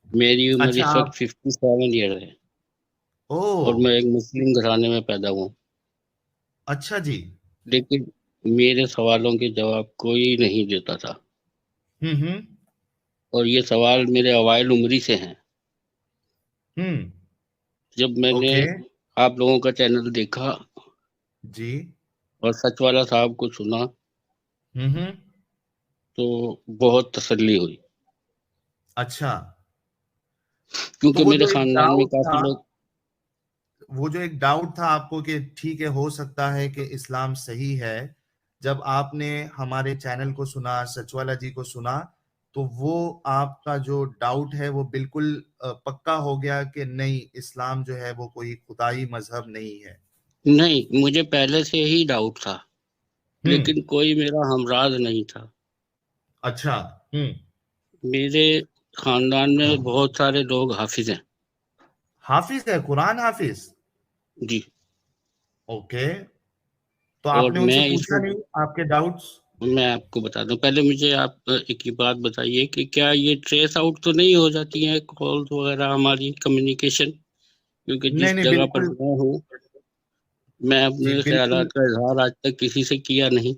मेरी उम्र अच्छा इस वक्त आप। 57 ईयर है ओ। और मैं एक मुस्लिम घराने में पैदा हुआ हूँ। अच्छा जी। लेकिन मेरे सवालों के जवाब कोई नहीं देता था। हम्म। और ये सवाल मेरे अवाइल उम्री से हैं। हम्म। जब मैंने ओके। आप लोगों का चैनल देखा जी। और सच वाला साहब को सुना हम्म। तो बहुत तसल्ली हुई। अच्छा। तो क्योंकि वो मेरे जो एक खानदान में डाउट था, काफी लोग। वो जो एक डाउट था आपको कि ठीक है, हो सकता है कि इस्लाम सही है, जब आपने हमारे चैनल को सुना, सचवाला जी को सुना, तो वो आपका जो डाउट है वो बिल्कुल पक्का हो गया कि नहीं, इस्लाम जो है वो कोई खुदाई मजहब नहीं है। नहीं, मुझे पहले से ही डाउट था, हम्म। लेकिन कोई मेरा हमराज नहीं था। अच्छा। हम्म। मेरे खानदान में बहुत सारे लोग हाफिज हैं। हाफिज है, कुरान हाफिज। जी। ओके। तो और आपने उनसे मैं इस पूछा नहीं आपके डाउट्स? मैं आपको बता दूं, पहले मुझे आप एक ही बात बताइए कि क्या ये ट्रेस आउट तो नहीं हो जाती है कॉल्स वगैरह हमारी कम्युनिकेशन? क्योंकि नहीं जिस नहीं, जगह पर बिल्कुल। मैं हूँ, मैं जी अपने बिल्कुल। ख्यालात का इजहार आज तक किसी से किया नहीं।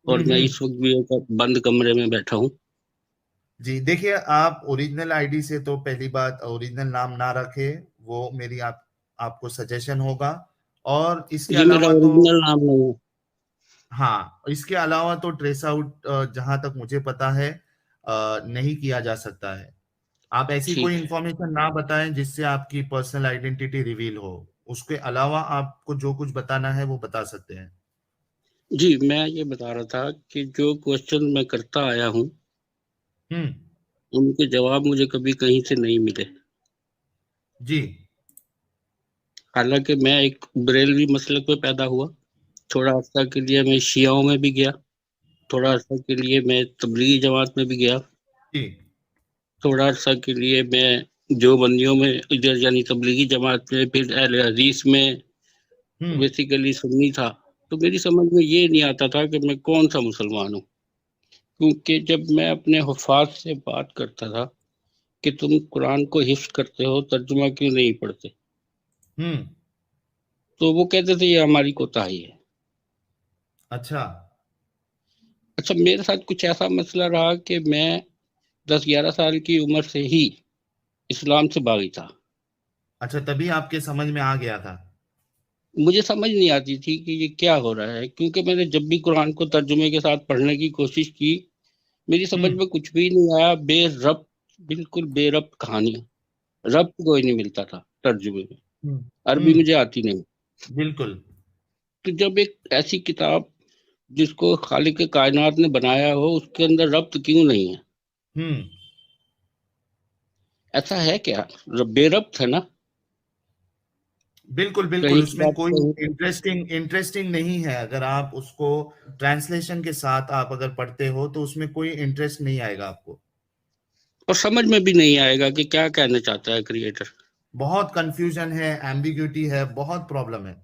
और मैं हम्म। इस वक्त भी एक बंद कमरे में बैठा हूँ। जी देखिए, आप ओरिजिनल आईडी से तो पहली बात ओरिजिनल नाम ना रखे, वो मेरी आपको सजेशन होगा। और इसके ये मेरा अलावा तो, ओरिजिनल नाम नहीं है। हाँ, इसके अलावा तो ट्रेस आउट जहां तक मुझे पता है नहीं किया जा सकता है। आप ऐसी कोई ठीक है। इंफॉर्मेशन ना बताएं जिससे आपकी पर्सनल आइडेंटिटी रिवील हो। उसके अलावा आपको जो कुछ बताना है वो बता सकते हैं। जी, मैं ये बता रहा था कि जो क्वेश्चन मैं करता आया हूँ, हम्म। उनके जवाब मुझे कभी कहीं से नहीं मिले। जी। हालांकि मैं एक बरेलवी मसलक में पैदा हुआ। थोड़ा अर्सा के लिए मैं शियाओं में भी गया। थोड़ा अर्सा के लिए मैं तबलीगी जमात में भी गया। जी। थोड़ा अर्सा के लिए मैं जो बंदियों में इधर यानी तबलीगी जमात में, फिर अहले हदीस में हम्म। बेसिकली सुन्नी था। तो मेरी समझ में ये नहीं आता था कि मैं कौन सा मुसलमान हूँ। क्योंकि जब मैं अपने हुफाज से बात करता था कि तुम कुरान को हिफ्ज करते हो, तर्जुमा क्यों नहीं पढ़ते, हम्म। तो वो कहते थे ये हमारी कोताही है। अच्छा। अच्छा, मेरे साथ कुछ ऐसा मसला रहा कि मैं 10-11 साल की उम्र से ही इस्लाम से बागी था। अच्छा, तभी आपके समझ में आ गया था। मुझे समझ नहीं आती थी कि ये क्या हो रहा है, क्योंकि मैंने जब भी कुरान को तर्जुमे के साथ पढ़ने की कोशिश की, मेरी समझ हम्म। में कुछ भी नहीं आया। बेरब्त, बिल्कुल बेरब्त कहानियां, रब्त कोई नहीं मिलता था तर्जुमे में। हम्म। अरबी हम्म। मुझे आती नहीं। बिल्कुल। तो जब एक ऐसी किताब जिसको खालिक कायनात ने बनाया हो, उसके अंदर रब्त क्यों नहीं है? हम्म। ऐसा है क्या? बेरब्त है ना? बिल्कुल बिल्कुल, कहीं की उसमें बात कोई कहीं। इंटरेस्टिंग इंटरेस्टिंग नहीं है। अगर आप उसको ट्रांसलेशन के साथ आप अगर पढ़ते हो तो उसमें कोई इंटरेस्ट नहीं आएगा आपको। और समझ में भी नहीं आएगा कि क्या कहना चाहता है क्रिएटर। बहुत कंफ्यूजन है, एम्बिग्यूटी है, बहुत प्रॉब्लम है।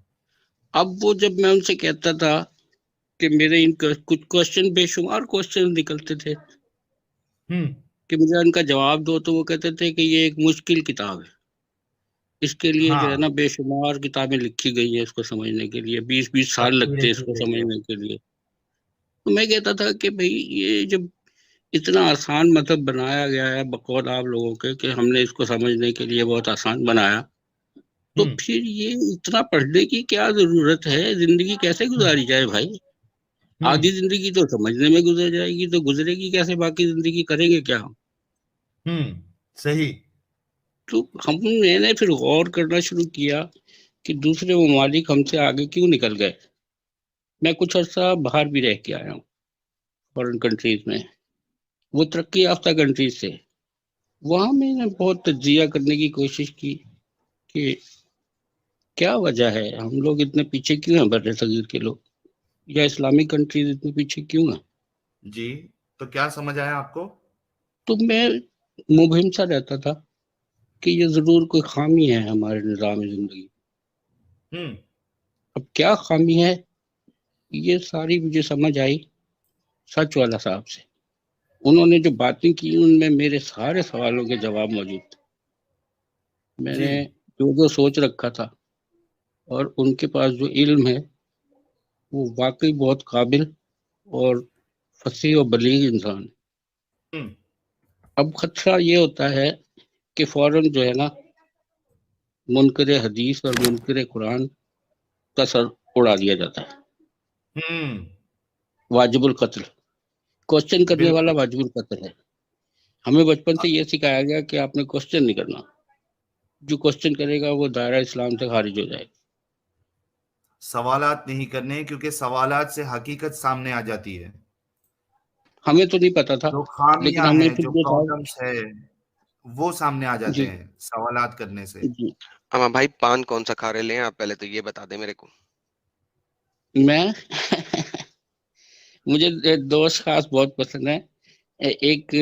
अब वो जब मैं उनसे कहता था कि मेरे इन कुछ क्वेश्चन, बेशुमार क्वेश्चन निकलते थे हम्म। कि मुझे इनका जवाब दो, तो वो कहते थे कि ये एक मुश्किल किताब है। इसके लिए जो है हाँ। ना बेशुमार किताबें लिखी गई हैं इसको समझने के लिए, 20-20 साल लगते तफसीरें हैं की इसको गई है। समझने के लिए। तो मैं कहता था कि भाई, ये जब इतना आसान मतलब बनाया गया है बकौल आप लोगों के कि हमने इसको समझने के लिए बहुत आसान बनाया, तो हम्म। फिर ये इतना पढ़ने की क्या जरूरत है? जिंदगी कैसे हम्म। गुजारी जाए भाई? हम्म। आधी जिंदगी तो समझने में गुजर जाएगी, तो गुजरेगी कैसे? बाकी जिंदगी करेंगे क्या हम? सही। तो हम मैंने फिर गौर करना शुरू किया कि दूसरे ममालिक हमसे आगे क्यों निकल गए। मैं कुछ अर्सा बाहर भी रह के आया हूँ, फॉरेन कंट्रीज में। वो तरक्की याफ्ता कंट्रीज से। वहां मैंने बहुत तजिया करने की कोशिश की कि क्या वजह है, हम लोग इतने पीछे क्यों हैं, बर्रे सगीर के लोग, या इस्लामिक कंट्रीज इतने पीछे क्यों हैं। जी। तो क्या समझ आया आपको? तो मैं मुबहिम सा रहता था कि ये जरूर कोई खामी है हमारे निज़ाम जिंदगी। हम्म। अब क्या खामी है, ये सारी मुझे समझ आई सच वाला साहब से। उन्होंने जो बातें की उनमें मेरे सारे सवालों के जवाब मौजूद थे। जी। मैंने जो जो सोच रखा था, और उनके पास जो इल्म है वो वाकई बहुत काबिल और फसीह और बलीग इंसान है। हम्म। अब खतरा ये होता है कि फौरन जो है ना, मुनकर हदीस और मुनकर कुरान का सर उड़ा दिया जाता है। हम्म। वाजिबुल कत्ल, क्वेश्चन करने वाला बिल्कुल। वाजिबुल कत्ल है। हमें बचपन से ये सिखाया गया कि आपने क्वेश्चन नहीं करना, जो क्वेश्चन करेगा वो दायरा इस्लाम से खारिज हो जाएगा। सवालात नहीं करने, क्योंकि सवालात से हकीकत सामने आ जाती है। हमें तो नहीं पता था, जो लेकिन खामियां हमें हैं, फिर जो ये था। प्रॉब्लम्स है, वो सामने आ जाते जी। हैं सवालात करने से। जी। हाँ भाई, पान कौन सा खा रहे हैं आप, पहले तो ये बता दे मेरे को। मैं मुझे दोस्त खास बहुत पसंद है। एक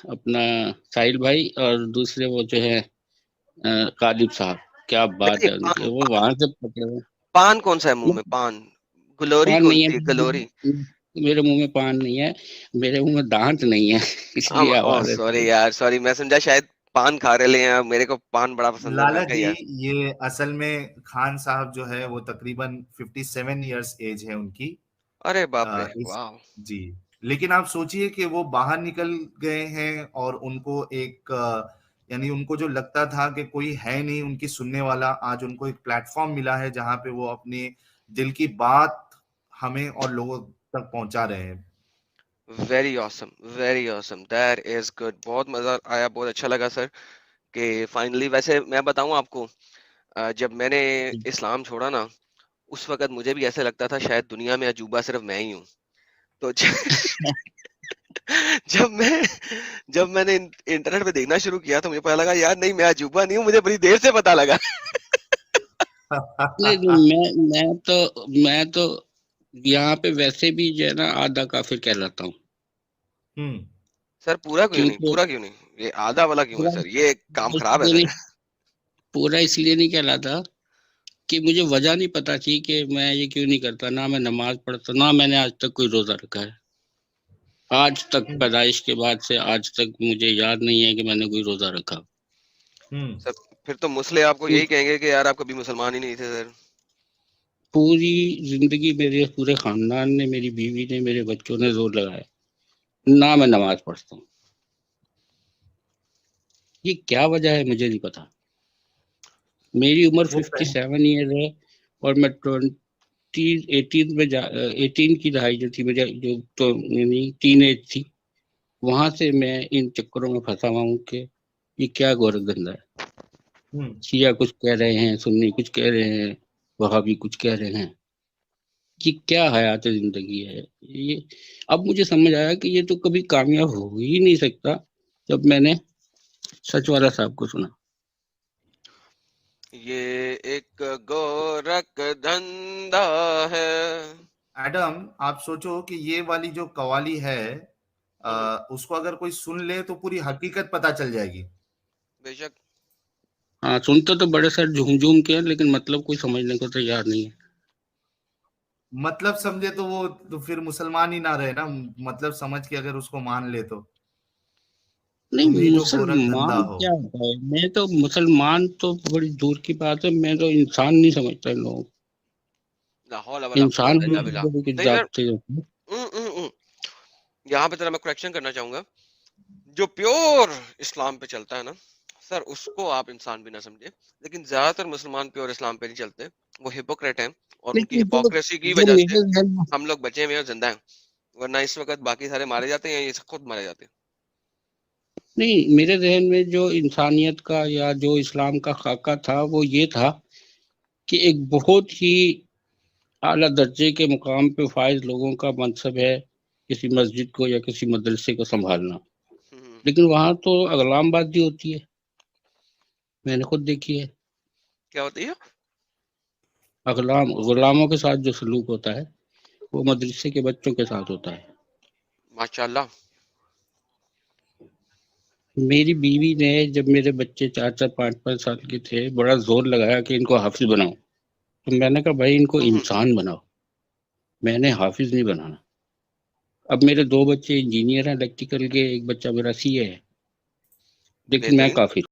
अपना साहिल भाई, और दूसरे वो जो है कालिब साहब। क्या बात नहीं, है उनकी, पान वो पान वहां से पकड़े हुए। पान कौन सा है मुंह में, पान? ग्लोरी पान कौन नहीं सी है, ग्लोरी? है मेरे मुंह में, पान नहीं है मेरे मुंह में, दांत नहीं है इसलिए ओह आवाज ऐसी सॉरी है। यार, सॉरी, मैं समझा शायद पान खा रहे हैं। मेरे को पान बड़ा पसंद है, मैं लाला कहा जी, यार। ये असल में खान साहब जो है वो तकरीबन 57 ईयर्स एज है उनकी। अरे बाप रे, इस वाह। जी। लेकिन आप सोचिए कि वो बाहर निकल गए हैं और उनको एक यानी उनको जो लगता था कि कोई है नहीं उनकी सुनने वाला, आज उनको एक प्लेटफॉर्म मिला है जहां पे वो अपने दिल की बात हमें और लोगों तक पहुंचा रहे हैं। Very awesome, very awesome, that is good. बहुत मजा आया, बहुत अच्छा लगा सर कि फाइनली। वैसे मैं बताऊं आपको, जब मैंने इस्लाम छोड़ा ना, उस वक्त मुझे भी ऐसे लगता था शायद दुनिया में अजूबा सिर्फ मैं ही हूँ। तो जब मैं जब मैंने इंटरनेट पे देखना शुरू किया तो मुझे पता लगा यार नहीं, मैं अजूबा नहीं हूँ, मुझे बड़ी देर से पता लगा। नहीं, मैं तो यहाँ पे वैसे भी जो है ना आधा काफिर कहलाता हूँ। हम्म। सर पूरा क्यों नहीं, क्योंकि पूरा क्यों नहीं, ये आधा वाला क्यों है पूरा सर, ये काम खराब है इसलिए नहीं, सर। पूरा इसलिए नहीं कहलाता कि मुझे वजह नहीं पता थी कि मैं ये क्यों नहीं करता। ना मैं नमाज पढ़ता, ना मैंने आज तक कोई रोजा रखा है। आज तक, हम्म। पैदाइश के बाद से आज तक मुझे याद नहीं है कि मैंने कोई रोजा रखा। हम्म। सर फिर तो मुस्लिम आपको पू- यही कहेंगे कि यार आप कभी मुसलमान ही नहीं थे सर। पूरी जिंदगी मेरे पूरे खानदान ने, मेरी बीवी ने, मेरे बच्चों ने जोर लगाया, ना मैं नमाज पढ़ता हूँ। ये क्या वजह है मुझे नहीं पता। मेरी उम्र वो 57 ईयर है, और मैं 18 में 18 की दहाई जो थी मेरी, जो तो यानी टीन एज थी, वहां से मैं इन चक्करों में फंसा हुआ हूँ कि ये क्या गोरखधंधा है। हम्म। शिया कुछ कह रहे हैं, सुन्नी कुछ कह रहे हैं, वहाबी कुछ कह रहे हैं। ये क्या हयात जिंदगी है ये। अब मुझे समझ आया कि ये तो कभी कामयाब हो ही नहीं सकता, जब मैंने सच वाला साहब को सुना। ये एक गोरख धंधा है। एडम, आप सोचो कि ये वाली जो कवाली है, हम्म, उसको अगर कोई सुन ले तो पूरी हकीकत पता चल जाएगी। बेशक। हाँ, सुनते तो बड़े सर झूम झूम के हैं, लेकिन मतलब कोई समझने को तैयार नहीं है। मतलब समझे तो वो तो फिर मुसलमान ही ना रहे ना। मतलब समझ के अगर उसको मान ले तो तुम ही नहीं, जो गोरख धंधा मुसलमान हो। क्या होता है? मैं तो मुसलमान तो बड़ी दूर की बात है, मैं तो इंसान नहीं समझता इन लोगों को। लाहौल वला इंसान कुव्वत इल्ला बिल्लाह। भी कुछ नहीं सर। जागते होते हैं। हम्म, हम्म, हम्म। यहाँ पे जरा मैं करेक्शन करना चाहूंगा। जो प्योर इस्लाम पे चलता है ना सर, उसको आप इंसान भी ना समझे। लेकिन ज्यादातर मुसलमान प्योर इस्लाम पे नहीं चलते, वो हिपोक्रेट हैं। और उनकी लेकिन हिपोक्रेसी की जो वजह से मेरे जहन में हम लोग बचे हुए हैं और जिंदा हैं। वरना इस वक्त बाकी सारे मारे जाते हैं, ये खुद मारे जाते हैं। नहीं, मेरे जहन में जो इंसानियत का या जो इस्लाम का खाका था वो ये था कि एक बहुत ही आला दर्जे के मुकाम पे फाइज लोगों का मनसब है किसी मस्जिद को या किसी मदरसे को संभालना। हम्म, लेकिन वहां तो अगलामबाजी होती है, मैंने खुद देखी है। क्या होती है? गुलामों के साथ जो सलूक होता है वो मदरसे के बच्चों के साथ होता है। माशाल्लाह। मेरी बीवी ने, जब मेरे बच्चे 4 4 5 5 साल के थे, बड़ा जोर लगाया कि इनको हाफिज बनाओ। तो मैंने कहा भाई इनको हम्म, इंसान बनाओ, मैंने हाफिज नहीं बनाना। अब मेरे 2 बच्चे इंजीनियर हैं इलेक्ट्रिकल के, एक बच्चा मेरा सीए है, लेकिन मैं बेहतरीन। काफिर